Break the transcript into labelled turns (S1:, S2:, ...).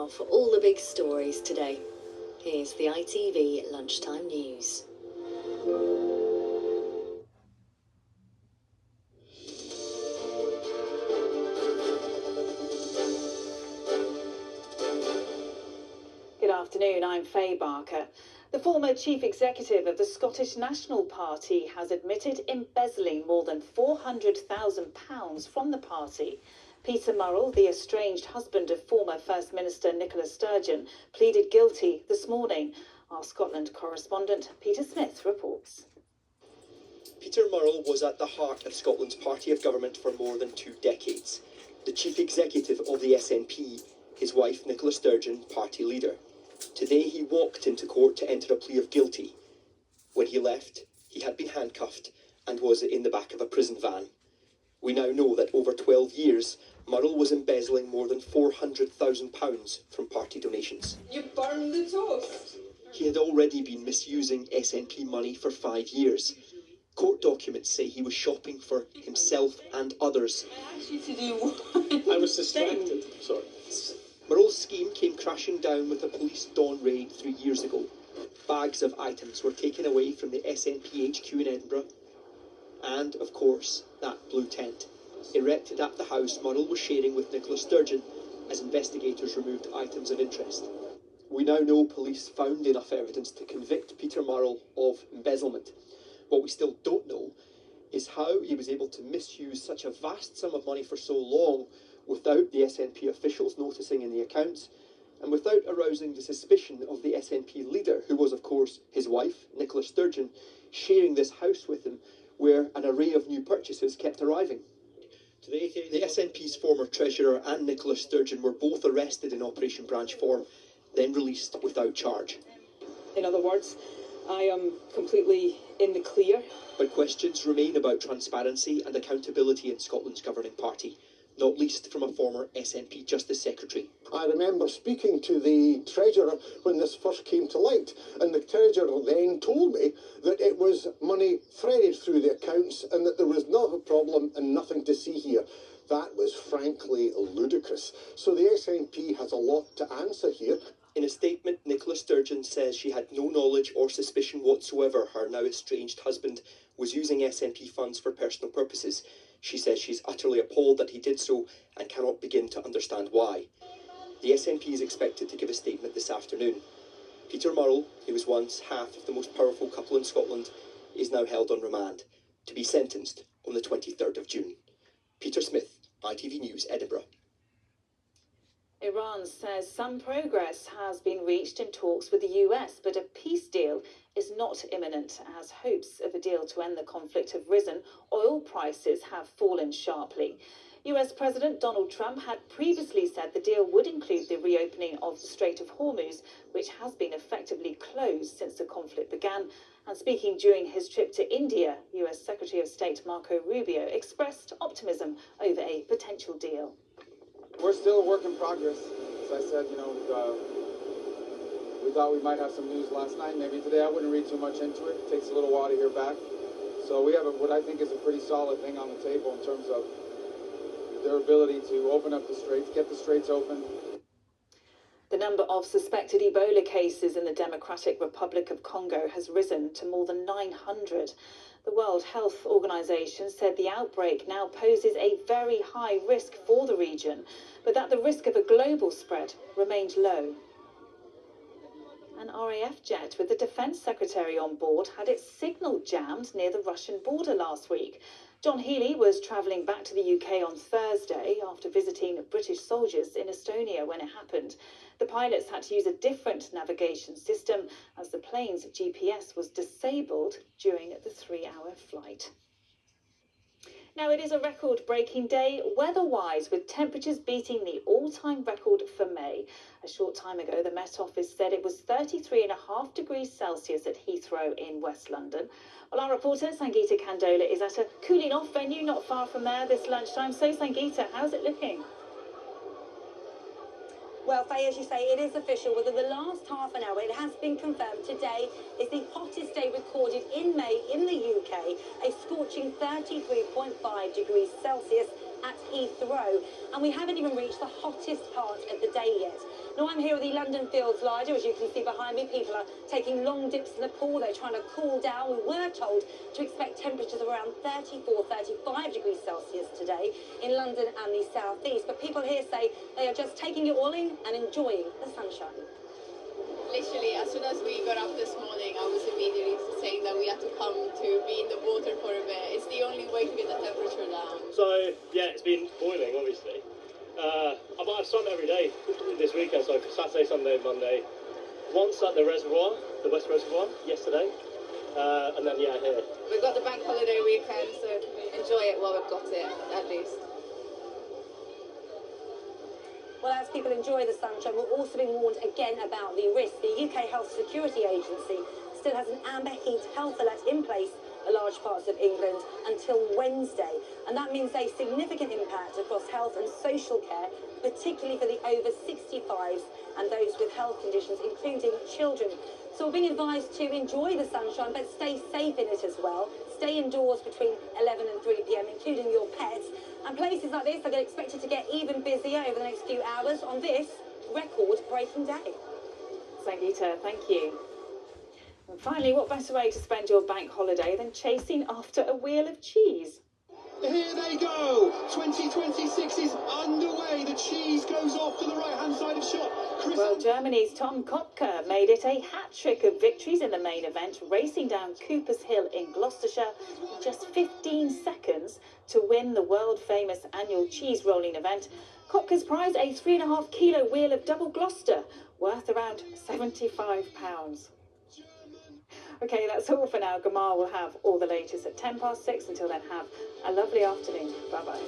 S1: now for all the big stories today. Here's the ITV Lunchtime News.
S2: Good afternoon, I'm Faye Barker. The former chief executive of the Scottish National Party has admitted embezzling more than £400,000 from the party. Peter Murrell, the estranged husband of former First Minister Nicola Sturgeon, pleaded guilty this morning. Our Scotland correspondent Peter Smith reports.
S3: Peter Murrell was at the heart of Scotland's party of government for more than 2 decades. The chief executive of the SNP, his wife Nicola Sturgeon, party leader. Today he walked into court to enter a plea of guilty. When he left, he had been handcuffed and was in the back of a prison van. We now know that over 12 years, Murrell was embezzling more than £400,000 from party donations.
S4: You burned the toast.
S3: He had already been misusing SNP money for 5 years. Court documents say he was shopping for himself and others.
S4: I asked you to do what?
S3: I was distracted. Sorry. Murrell's scheme came crashing down with a police dawn raid 3 years ago. Bags of items were taken away from the SNP HQ in Edinburgh. And, of course, that blue tent, erected at the house Murrell was sharing with Nicola Sturgeon as investigators removed items of interest. We now know police found enough evidence to convict Peter Murrell of embezzlement. What we still don't know is how he was able to misuse such a vast sum of money for so long without the SNP officials noticing in the accounts and without arousing the suspicion of the SNP leader, who was, of course, his wife, Nicola Sturgeon, sharing this house with him, where an array of new purchases kept arriving. Today, the SNP's former treasurer and Nicola Sturgeon were both arrested in Operation Branch Form, then released without charge.
S2: In other words, I am completely in the clear.
S3: But questions remain about transparency and accountability in Scotland's governing party, not least from a former SNP Justice Secretary.
S5: I remember speaking to the Treasurer when this first came to light, and the Treasurer then told me that it was money threaded through the accounts and that there was not a problem and nothing to see here. That was frankly ludicrous. So the SNP has a lot to answer here.
S3: In a statement, Nicola Sturgeon says she had no knowledge or suspicion whatsoever her now estranged husband was using SNP funds for personal purposes. She says she's utterly appalled that he did so and cannot begin to understand why. The SNP is expected to give a statement this afternoon. Peter Murrell, who was once half of the most powerful couple in Scotland, is now held on remand, to be sentenced on the 23rd of June. Peter Smith, ITV News, Edinburgh.
S2: Iran says some progress has been reached in talks with the US, but a peace deal is not imminent as hopes of a deal to end the conflict have risen. Oil prices have fallen sharply. US President Donald Trump had previously said the deal would include the reopening of the Strait of Hormuz, which has been effectively closed since the conflict began. And speaking during his trip to India, US Secretary of State Marco Rubio expressed optimism over a potential deal.
S6: We're still a work in progress. As I said, we thought we might have some news last night. Maybe today. I wouldn't read too much into it. It takes a little while to hear back. So we have what I think is a pretty solid thing on the table in terms of their ability to open up the straits, get the straits open.
S2: The number of suspected Ebola cases in the Democratic Republic of Congo has risen to more than 900. The World Health Organization said the outbreak now poses a very high risk for the region, but that the risk of a global spread remained low. An RAF jet with the Defence Secretary on board had its signal jammed near the Russian border last week. John Healey was travelling back to the UK on Thursday after visiting British soldiers in Estonia when it happened. The pilots had to use a different navigation system as the plane's GPS was disabled during the 3-hour flight. Now, it is a record-breaking day weather-wise, with temperatures beating the all-time record for May. A short time ago, the Met Office said it was 33.5 degrees Celsius at Heathrow in West London. Well, our reporter, Sangeeta Kandola, is at a cooling-off venue not far from there this lunchtime. So, Sangeeta, how's it looking?
S7: Well, Faye, as you say, it is official. Within the last half an hour, it has been confirmed today is the hottest day recorded in May in the UK, a scorching 33.5 degrees Celsius at Heathrow. And we haven't even reached the hottest part of the day yet. Now I'm here at the London Fields Lido. As you can see behind me, people are taking long dips in the pool. They're trying to cool down. We were told to expect temperatures of around 34, 35 degrees Celsius today in London and the southeast. But people here say they are just taking it all in and enjoying the sunshine.
S8: Literally, as soon as we got up this morning, I was immediately saying that we had to come to be in the water for a bit. It's the only way to get the temperature down.
S9: So, yeah, it's been boiling, obviously. I've swum every day this weekend, so Saturday, Sunday, Monday. Once at the reservoir, the West Reservoir, yesterday. And then, yeah, here.
S8: We've got the bank holiday weekend, so enjoy it while we've got it, at least.
S7: Well, as people enjoy the sunshine, we're also being warned again about the risk. The UK Health Security Agency still has an amber heat health alert in place for large parts of England until Wednesday. And that means a significant impact across health and social care, particularly for the over 65s and those with health conditions, including children. So we're being advised to enjoy the sunshine, but stay safe in it as well. Stay indoors between 11 and 3 p.m, including your pets. And places like this are expected to get even busier over the next few hours on this record-breaking day.
S2: Sangeeta, thank you. And finally, what better way to spend your bank holiday than chasing after a wheel of cheese?
S3: Here they go! 2026 is underway. The cheese goes off to the right-hand side of shot.
S2: Well, Germany's Tom Kopke made it a hat-trick of victories in the main event, racing down Cooper's Hill in Gloucestershire in just 15 seconds to win the world-famous annual cheese rolling event. Kopke's prize, a 3.5 kilo wheel of double Gloucester, worth around £75. OK, that's all for now. Gamal will have all the latest at 6:10. Until then, have a lovely afternoon. Bye-bye.